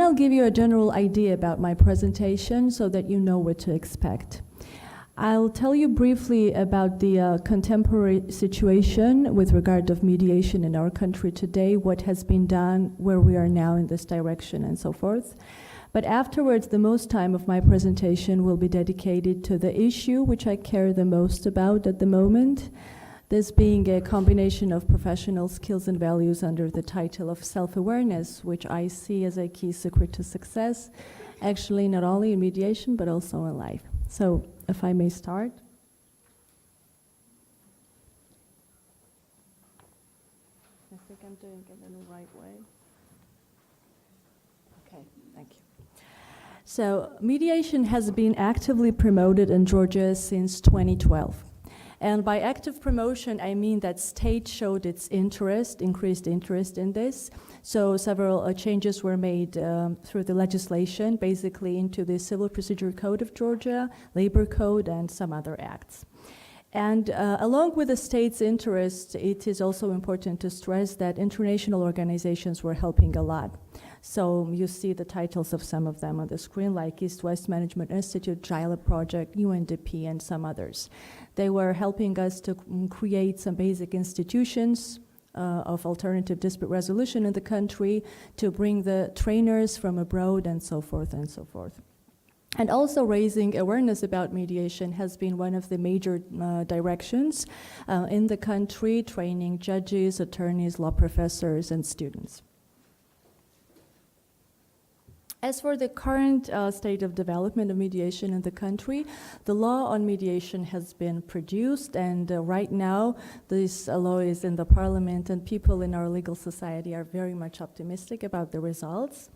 I'll give you a general idea about my presentation so that you know what to expect. I'll tell you briefly about the contemporary situation with regard of mediation in our country today, what has been done, where we are now in this direction, and so forth. But afterwards, the most time of my presentation will be dedicated to the issue which I care the most about at the moment, this being a combination of professional skills and values under the title of self-awareness, which I see as a key secret to success, actually not only in mediation, but also in life. So, if I may start. I think I'm doing it in the right way. Okay, thank you. So, mediation has been actively promoted in Georgia since 2012. And by active promotion, I mean that state showed its interest, increased interest in this. So several changes were made through the legislation, basically into the Civil Procedure Code of Georgia, Labor Code, and some other acts. And along with the state's interest, it is also important to stress that international organizations were helping a lot. So you see the titles of some of them on the screen, like East-West Management Institute, JILA Project, UNDP, and some others. They were helping us to create some basic institutions of alternative dispute resolution in the country, to bring the trainers from abroad, and so forth and so forth. And also raising awareness about mediation has been one of the major directions in the country, training judges, attorneys, law professors, and students. As for the current state of development of mediation in the country, the law on mediation has been produced, and right now this law is in the parliament, and people in our legal society are very much optimistic about the results.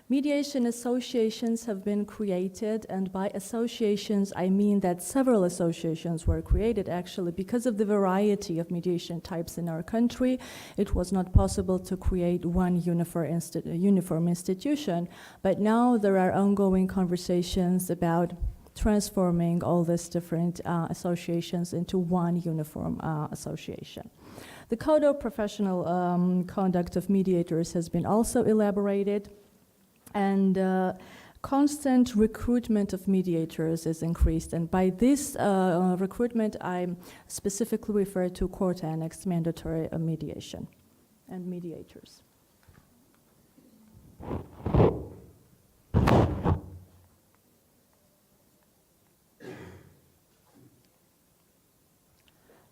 Mediation associations have been created, and by associations I mean that several associations were created actually because of the variety of mediation types in our country. It was not possible to create one uniform institution, but now there are ongoing conversations about transforming all these different associations into one uniform association. The Code of Professional Conduct of Mediators has been also elaborated, and constant recruitment of mediators is increased. And by this recruitment, I specifically refer to court-annexed mandatory mediation and mediators.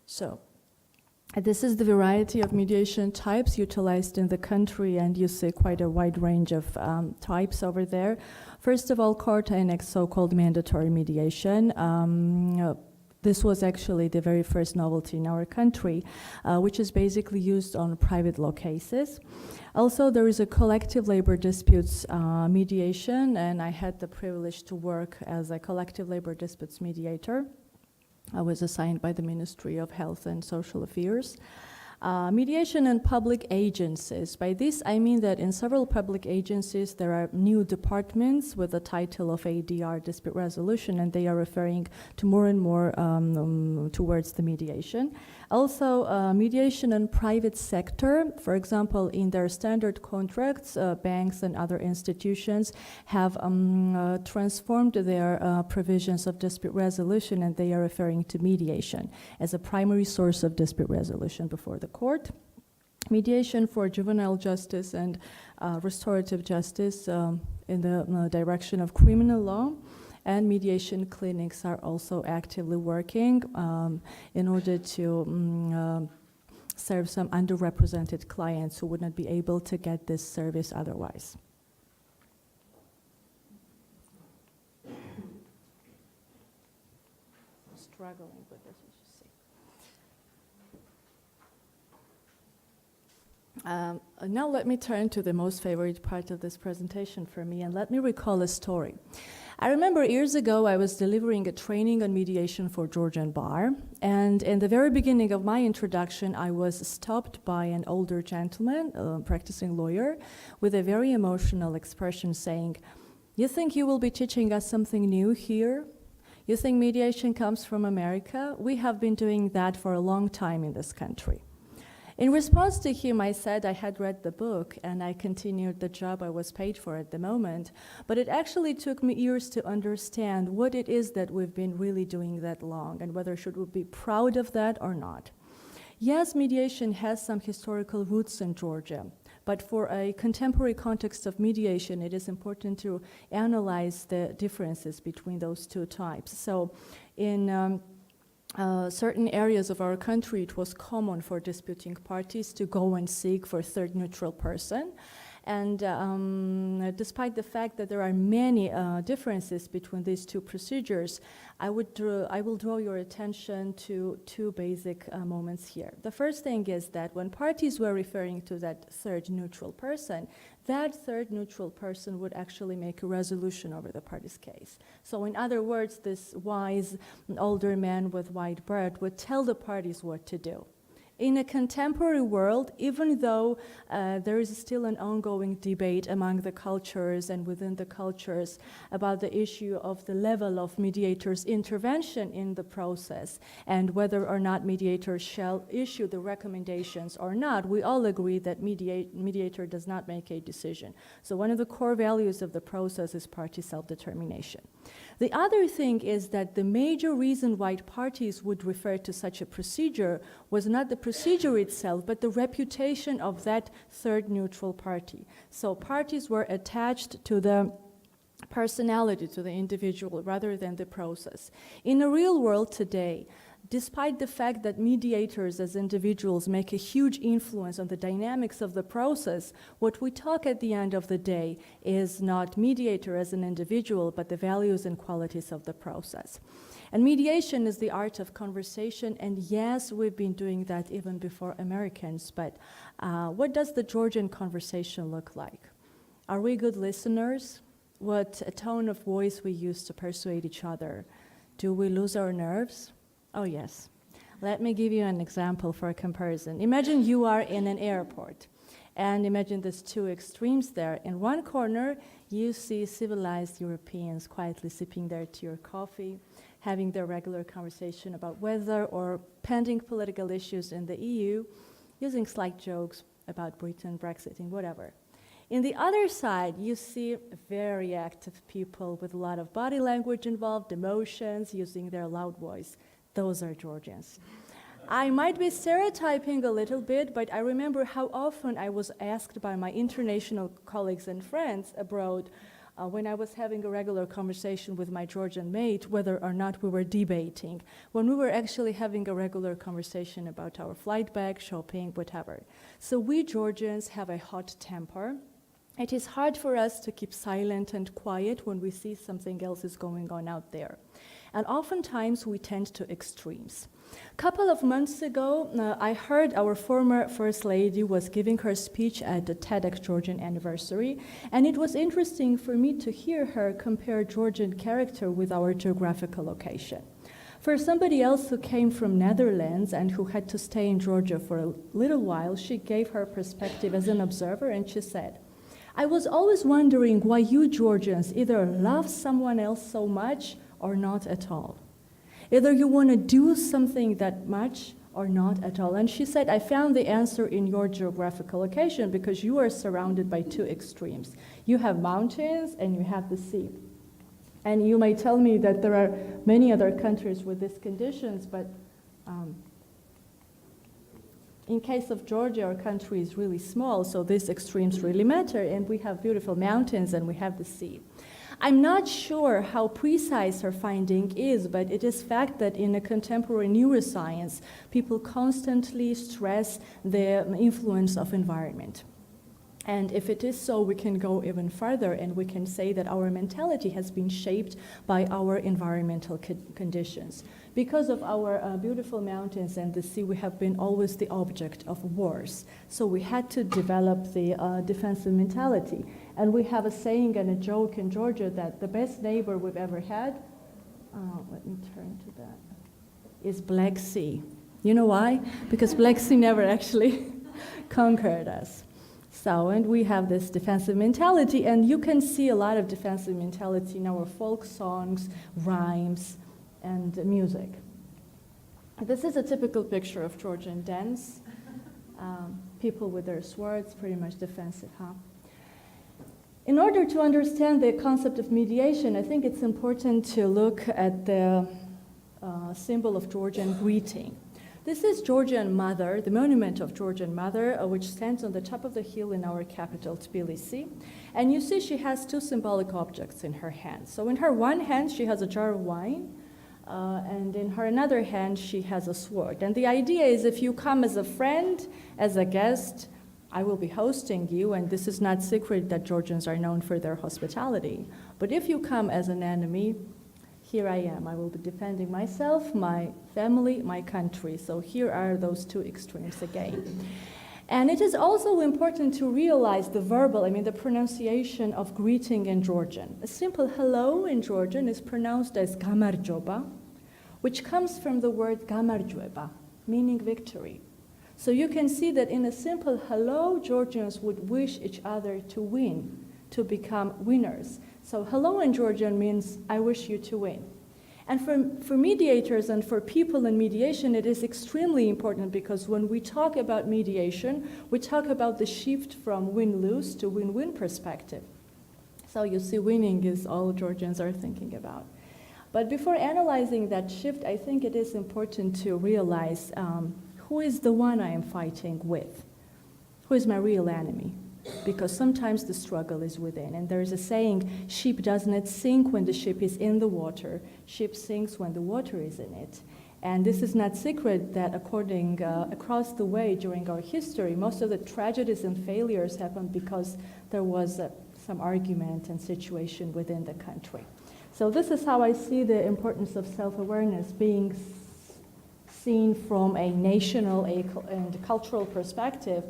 So, this is the variety of mediation types utilized in the country, and you see quite a wide range of types over there. First of all, court-annexed so-called mandatory mediation. This was actually the very first novelty in our country, which is basically used on private law cases. Also, there is a collective labor disputes mediation, and I had the privilege to work as a collective labor disputes mediator. I was assigned by the Ministry of Health and Social Affairs. Mediation in public agencies. By this, I mean that in several public agencies, there are new departments with the title of ADR, dispute resolution, and they are referring to more and more towards the mediation. Also, mediation in private sector. For example, in their standard contracts, banks and other institutions have transformed their provisions of dispute resolution, and they are referring to mediation as a primary source of dispute resolution before the court. Mediation for juvenile justice and restorative justice in the direction of criminal law, and mediation clinics are also actively working in order to serve some underrepresented clients who would not be able to get this service otherwise. I'm struggling with this. Now let me turn to the most favorite part of this presentation for me, and let me recall a story. I remember years ago I was delivering a training on mediation for Georgian bar, and in the very beginning of my introduction I was stopped by an older gentleman, practicing lawyer, with a very emotional expression saying, "You think you will be teaching us something new here? You think mediation comes from America? We have been doing that for a long time in this country." In response to him, I said I had read the book and I continued the job I was paid for at the moment, but it actually took me years to understand what it is that we've been really doing that long and whether should we be proud of that or not. Yes, mediation has some historical roots in Georgia, but for a contemporary context of mediation, it is important to analyze the differences between those two types. So in certain areas of our country, it was common for disputing parties to go and seek for a third neutral person. And despite the fact that there are many differences between these two procedures, I will draw your attention to two basic moments here. The first thing is that when parties were referring to that third neutral person, that third neutral person would actually make a resolution over the party's case. So in other words, this wise older man with white beard would tell the parties what to do. In a contemporary world, even though there is still an ongoing debate among the cultures and within the cultures about the issue of the level of mediators' intervention in the process and whether or not mediators shall issue the recommendations or not, we all agree that mediator does not make a decision. So one of the core values of the process is party self-determination. The other thing is that the major reason why parties would refer to such a procedure was not the procedure itself, but the reputation of that third neutral party. So parties were attached to the personality, to the individual, rather than the process. In the real world today, despite the fact that mediators as individuals make a huge influence on the dynamics of the process, what we talk at the end of the day is not mediator as an individual, but the values and qualities of the process. And mediation is the art of conversation, and yes, we've been doing that even before Americans, but what does the Georgian conversation look like? Are we good listeners? What a tone of voice we use to persuade each other? Do we lose our nerves? Oh yes. Let me give you an example for a comparison. Imagine you are in an airport, and imagine there's two extremes there. In one corner, you see civilized Europeans quietly sipping their tea or coffee, having their regular conversation about weather or pending political issues in the EU, using slight jokes about Britain, Brexiting, whatever. In the other side, you see very active people with a lot of body language involved, emotions, using their loud voice. Those are Georgians. I might be stereotyping a little bit, but I remember how often I was asked by my international colleagues and friends abroad when I was having a regular conversation with my Georgian mate whether or not we were debating, when we were actually having a regular conversation about our flight bag, shopping, whatever. So we Georgians have a hot temper. It is hard for us to keep silent and quiet when we see something else is going on out there. And oftentimes we tend to extremes. A couple of months ago, I heard our former First Lady was giving her speech at the TEDx Georgian anniversary, and it was interesting for me to hear her compare Georgian character with our geographical location. For somebody else who came from Netherlands and who had to stay in Georgia for a little while, she gave her perspective as an observer, and she said, I was always wondering why you Georgians either love someone else so much or not at all. Either you want to do something that much or not at all. And she said, I found the answer in your geographical location because you are surrounded by two extremes. You have mountains and you have the sea. And you may tell me that there are many other countries with these conditions, but in case of Georgia, our country is really small, so these extremes really matter, and we have beautiful mountains and we have the sea. I'm not sure how precise her finding is, but it is fact that in a contemporary neuroscience, people constantly stress the influence of environment. And if it is so, we can go even further and we can say that our mentality has been shaped by our environmental conditions. Because of our beautiful mountains and the sea, we have been always the object of wars. So we had to develop the defensive mentality. And we have a saying and a joke in Georgia that the best neighbor we've ever had, let me turn to that, is Black Sea. You know why? Because Black Sea never actually conquered us. So, and we have this defensive mentality, and you can see a lot of defensive mentality in our folk songs, rhymes, and music. This is a typical picture of Georgian dance. People with their swords, pretty much defensive, huh? In order to understand the concept of mediation, I think it's important to look at the symbol of Georgian greeting. This is Georgian Mother, the monument of Georgian Mother, which stands on the top of the hill in our capital, Tbilisi. And you see she has two symbolic objects in her hands. So in her one hand, she has a jar of wine, and in her another hand, she has a sword. And the idea is if you come as a friend, as a guest, I will be hosting you, and this is not secret that Georgians are known for their hospitality. But if you come as an enemy, here I am. I will be defending myself, my family, my country. So here are those two extremes again. And it is also important to realize the verbal, the pronunciation of greeting in Georgian. A simple hello in Georgian is pronounced as gamarjoba, which comes from the word gamarjueba, meaning victory. So you can see that in a simple hello, Georgians would wish each other to win, to become winners. So hello in Georgian means I wish you to win. And for mediators and for people in mediation, it is extremely important because when we talk about mediation, we talk about the shift from win-lose to win-win perspective. So you see, winning is all Georgians are thinking about. But before analyzing that shift, I think it is important to realize who is the one I am fighting with? Who is my real enemy? Because sometimes the struggle is within. And there is a saying, ship does not sink when the ship is in the water. Ship sinks when the water is in it. And this is not secret that across the way during our history, most of the tragedies and failures happened because there was some argument and situation within the country. So this is how I see the importance of self-awareness being seen from a national and cultural perspective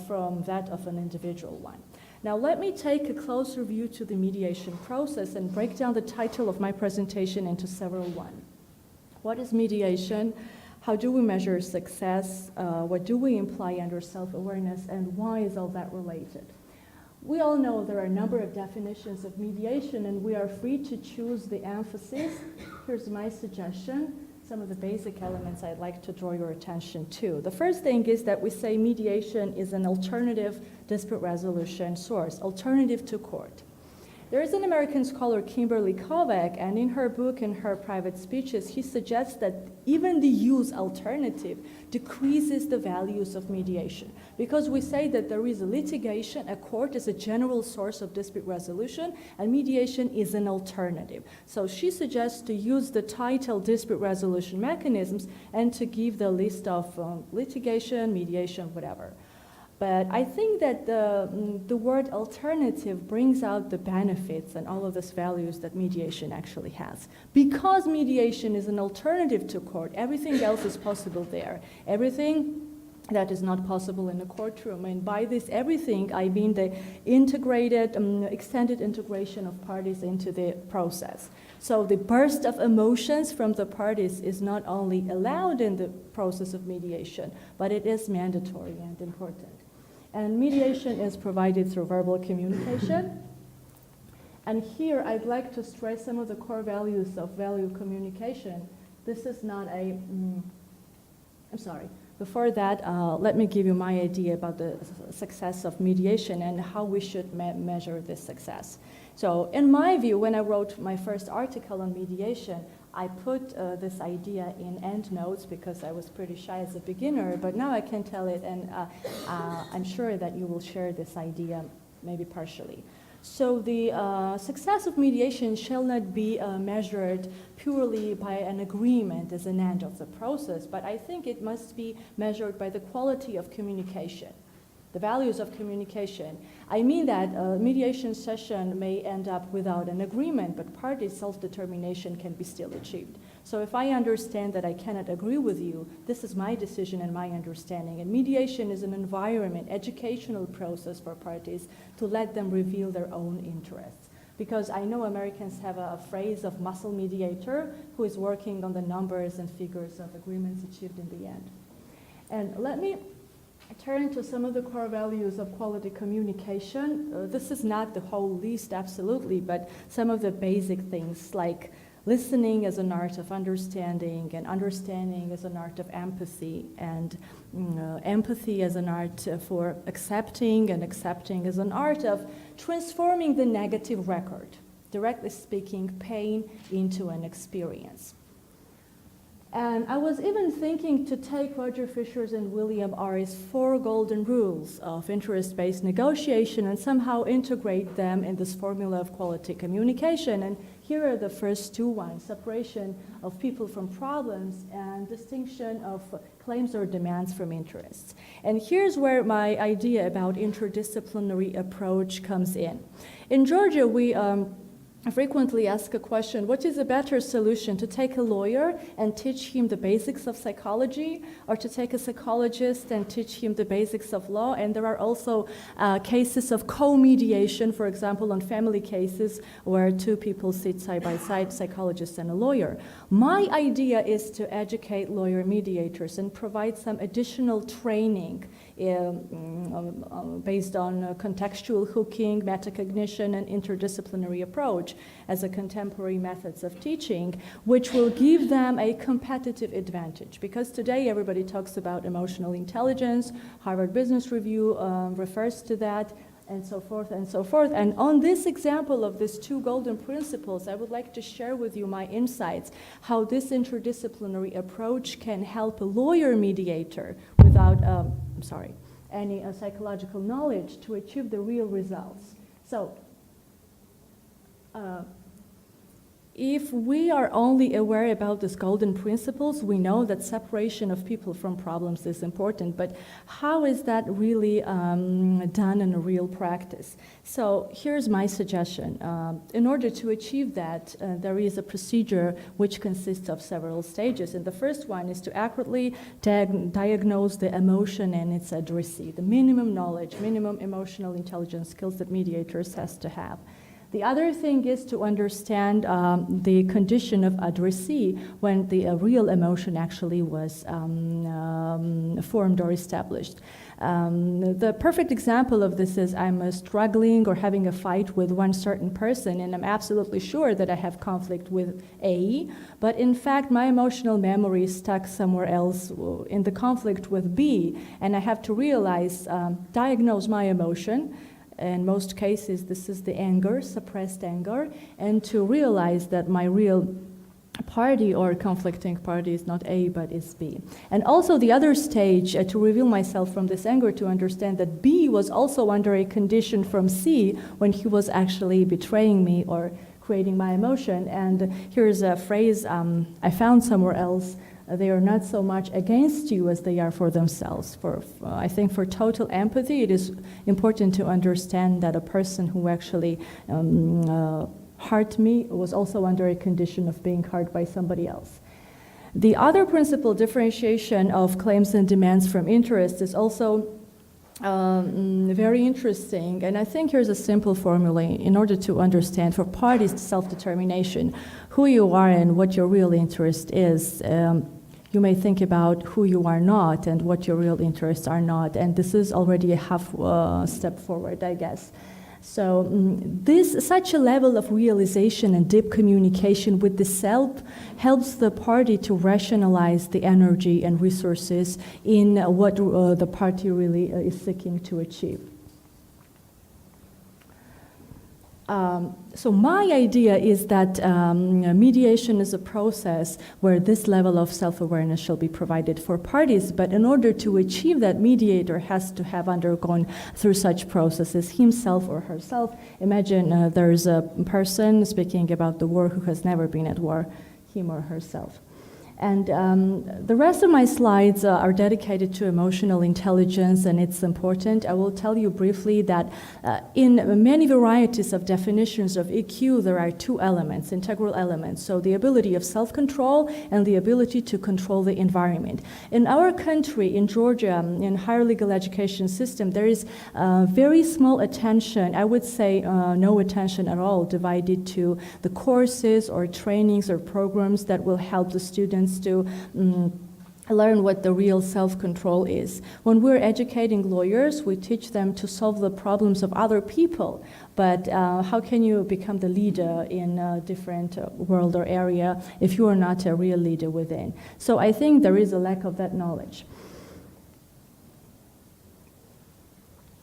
from that of an individual one. Now let me take a closer view to the mediation process and break down the title of my presentation into several ones. What is mediation? How do we measure success? What do we imply under self-awareness? And why is all that related? We all know there are a number of definitions of mediation, and we are free to choose the emphasis. Here's my suggestion. Some of the basic elements I'd like to draw your attention to. The first thing is that we say mediation is an alternative dispute resolution source, alternative to court. There is an American scholar, Kimberly Kovac, and in her book, in her private speeches, he suggests that even the use alternative decreases the values of mediation. Because we say that there is a litigation, a court is a general source of dispute resolution, and mediation is an alternative. So she suggests to use the title dispute resolution mechanisms and to give the list of litigation, mediation, whatever. But I think that the word alternative brings out the benefits and all of these values that mediation actually has. Because mediation is an alternative to court, everything else is possible there. Everything that is not possible in a courtroom. And by this everything, I mean the integrated, extended integration of parties into the process. So the burst of emotions from the parties is not only allowed in the process of mediation, but it is mandatory and important. And mediation is provided through verbal communication. And here I'd like to stress some of the core values of value communication. This is not a, Before that, let me give you my idea about the success of mediation and how we should measure this success. So in my view, when I wrote my first article on mediation, I put this idea in endnotes because I was pretty shy as a beginner, but now I can tell it, and I'm sure that you will share this idea maybe partially. So the success of mediation shall not be measured purely by an agreement as an end of the process, but I think it must be measured by the quality of communication, the values of communication. I mean that a mediation session may end up without an agreement, but party self-determination can be still achieved. So if I understand that I cannot agree with you, this is my decision and my understanding. And mediation is an environment, educational process for parties to let them reveal their own interests. Because I know Americans have a phrase of muscle mediator who is working on the numbers and figures of agreements achieved in the end. And let me turn to some of the core values of quality communication. This is not the whole list, absolutely, but some of the basic things like listening as an art of understanding, and understanding as an art of empathy, and empathy as an art for accepting, and accepting as an art of transforming the negative record, directly speaking, pain into an experience. And I was even thinking to take Roger Fisher's and William Ari's 4 golden rules of interest-based negotiation and somehow integrate them in this formula of quality communication. And here are the first 2 ones: separation of people from problems and distinction of claims or demands from interests. And here's where my idea about interdisciplinary approach comes in. In Georgia, we I frequently ask a question: what is a better solution, to take a lawyer and teach him the basics of psychology, or to take a psychologist and teach him the basics of law? And there are also cases of co-mediation, for example, on family cases where 2 people sit side by side, psychologist and a lawyer. My idea is to educate lawyer mediators and provide some additional training based on contextual hooking, metacognition, and interdisciplinary approach as a contemporary methods of teaching, which will give them a competitive advantage. Because today everybody talks about emotional intelligence, Harvard Business Review refers to that, and so forth and so forth. And on this example of these 2 golden principles, I would like to share with you my insights, how this interdisciplinary approach can help a lawyer mediator without any psychological knowledge to achieve the real results. So, if we are only aware about these golden principles, we know that separation of people from problems is important, but how is that really done in a real practice? So here's my suggestion. In order to achieve that, there is a procedure which consists of several stages. And the first one is to accurately diagnose the emotion and its addressee, the minimum knowledge, minimum emotional intelligence skills that mediators has to have. The other thing is to understand the condition of addressee when the real emotion actually was formed or established. The perfect example of this is I'm struggling or having a fight with one certain person, and I'm absolutely sure that I have conflict with A, but in fact my emotional memory is stuck somewhere else in the conflict with B, and I have to realize, diagnose my emotion. In most cases, this is the anger, suppressed anger, and to realize that my real party or conflicting party is not A, but is B. And also the other stage, to reveal myself from this anger, to understand that B was also under a condition from C when he was actually betraying me or creating my emotion. And here's a phrase I found somewhere else: they are not so much against you as they are for themselves. I think for total empathy, it is important to understand that a person who actually hurt me was also under a condition of being hurt by somebody else. The other principle, differentiation of claims and demands from interests, is also very interesting. And I think here's a simple formula in order to understand for parties self-determination who you are and what your real interest is. You may think about who you are not and what your real interests are not, and this is already a half step forward, I guess. So such a level of realization and deep communication with the self helps the party to rationalize the energy and resources in what the party really is seeking to achieve. So my idea is that mediation is a process where this level of self-awareness shall be provided for parties, but in order to achieve that, mediator has to have undergone through such processes himself or herself. Imagine there's a person speaking about the war who has never been at war, him or herself. And the rest of my slides are dedicated to emotional intelligence, and it's important. I will tell you briefly that in many varieties of definitions of EQ, there are 2 elements, integral elements. So the ability of self-control and the ability to control the environment. In our country, in Georgia, in higher legal education system, there is very small attention, I would say no attention at all, divided to the courses or trainings or programs that will help the students to learn what the real self-control is. When we're educating lawyers, we teach them to solve the problems of other people, but how can you become the leader in a different world or area if you are not a real leader within? So I think there is a lack of that knowledge.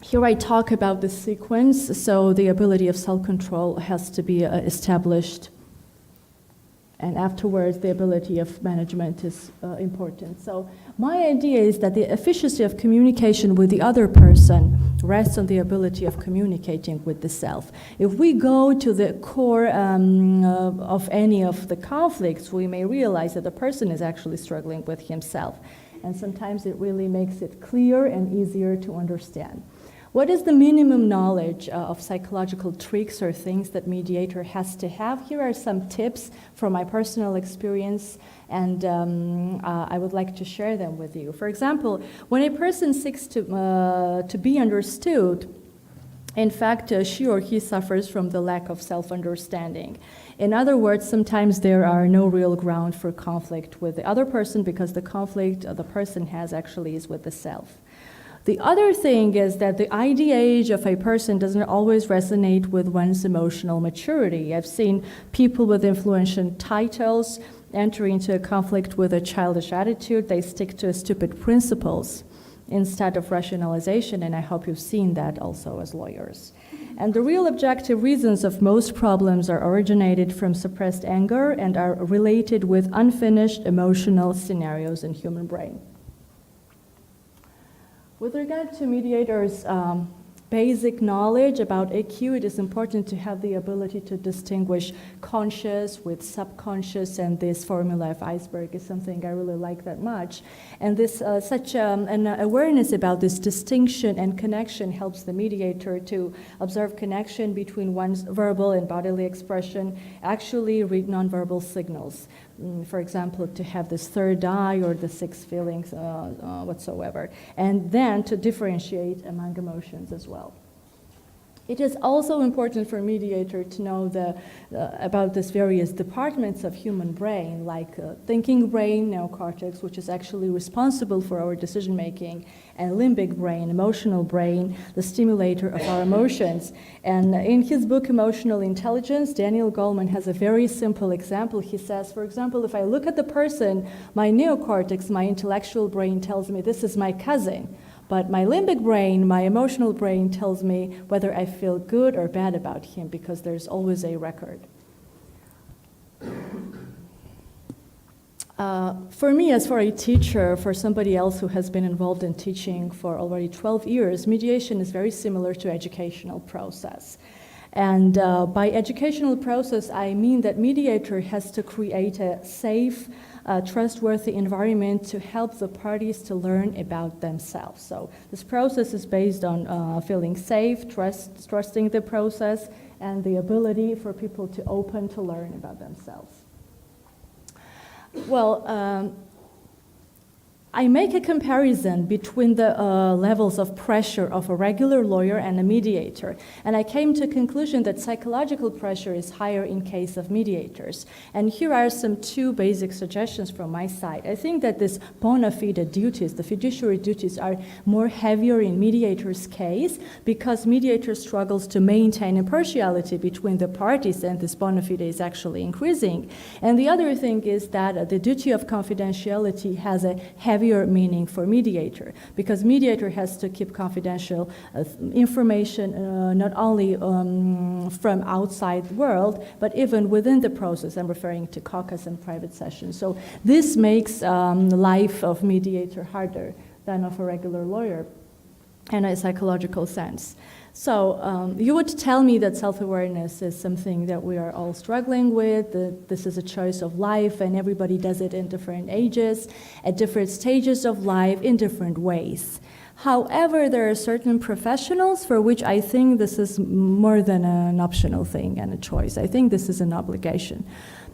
Here I talk about the sequence, so the ability of self-control has to be established, and afterwards the ability of management is important. So my idea is that the efficiency of communication with the other person rests on the ability of communicating with the self. If we go to the core of any of the conflicts, we may realize that the person is actually struggling with himself, and sometimes it really makes it clear and easier to understand. What is the minimum knowledge of psychological tricks or things that mediator has to have? Here are some tips from my personal experience, and I would like to share them with you. For example, when a person seeks to be understood, in fact, she or he suffers from the lack of self-understanding. In other words, sometimes there are no real ground for conflict with the other person because the conflict the person has actually is with the self. The other thing is that the ID age of a person doesn't always resonate with one's emotional maturity. I've seen people with influential titles enter into a conflict with a childish attitude. They stick to stupid principles instead of rationalization, and I hope you've seen that also as lawyers. And the real objective reasons of most problems are originated from suppressed anger and are related with unfinished emotional scenarios in human brain. With regard to mediators' basic knowledge about EQ, it is important to have the ability to distinguish conscious with subconscious, and this formula of iceberg is something I really like that much. And this such an awareness about this distinction and connection helps the mediator to observe connection between one's verbal and bodily expression, actually read nonverbal signals. For example, to have this third eye or the sixth feelings whatsoever, and then to differentiate among emotions as well. It is also important for a mediator to know about these various departments of human brain, like thinking brain, neocortex, which is actually responsible for our decision making, and limbic brain, emotional brain, the stimulator of our emotions. And in his book, Emotional Intelligence, Daniel Goleman has a very simple example. He says, for example, if I look at the person, my neocortex, my intellectual brain tells me this is my cousin. But my limbic brain, my emotional brain, tells me whether I feel good or bad about him, because there's always a record. For me, as for a teacher, for somebody else who has been involved in teaching for already 12 years, mediation is very similar to educational process. And by educational process, I mean that mediator has to create a safe, trustworthy environment to help the parties to learn about themselves. So this process is based on feeling safe, trusting the process, and the ability for people to open to learn about themselves. Well, I make a comparison between the levels of pressure of a regular lawyer and a mediator, and I came to a conclusion that psychological pressure is higher in case of mediators. And here are some two basic suggestions from my side. I think that this bona fide duties, the fiduciary duties, are more heavier in mediators' case because mediator struggles to maintain impartiality between the parties, and this bona fide is actually increasing. And the other thing is that the duty of confidentiality has a heavier meaning for mediator, because mediator has to keep confidential information not only from outside the world, but even within the process. I'm referring to caucus and private sessions. So this makes the life of mediator harder than of a regular lawyer in a psychological sense. So you would tell me that self-awareness is something that we are all struggling with, that this is a choice of life, and everybody does it in different ages, at different stages of life, in different ways. However, there are certain professionals for which I think this is more than an optional thing and a choice. I think this is an obligation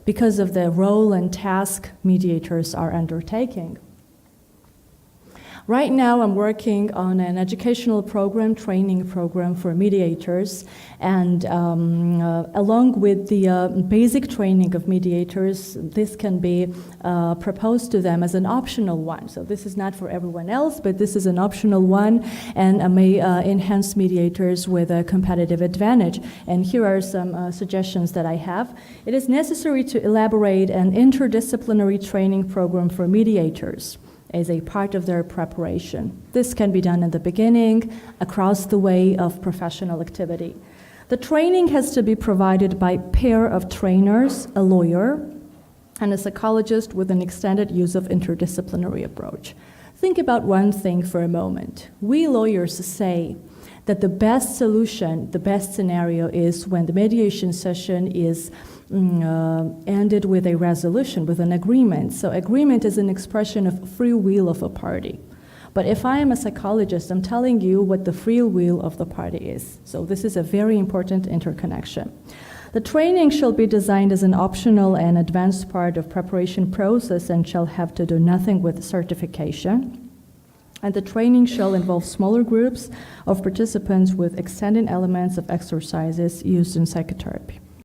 because of the role and task mediators are undertaking. Right now, I'm working on an educational program, training program for mediators, and along with the basic training of mediators, this can be proposed to them as an optional one. So this is not for everyone else, but this is an optional one, and may enhance mediators with a competitive advantage. And here are some suggestions that I have. It is necessary to elaborate an interdisciplinary training program for mediators as a part of their preparation. This can be done in the beginning, across the way of professional activity. The training has to be provided by a pair of trainers, a lawyer, and a psychologist with an extended use of interdisciplinary approach. Think about one thing for a moment. We lawyers say that the best solution, the best scenario is when the mediation session is ended with a resolution, with an agreement. So agreement is an expression of free will of a party. But if I am a psychologist, I'm telling you what the free will of the party is. So this is a very important interconnection. The training shall be designed as an optional and advanced part of preparation process and shall have to do nothing with certification. And the training shall involve smaller groups of participants with extended elements of exercises used in psychotherapy.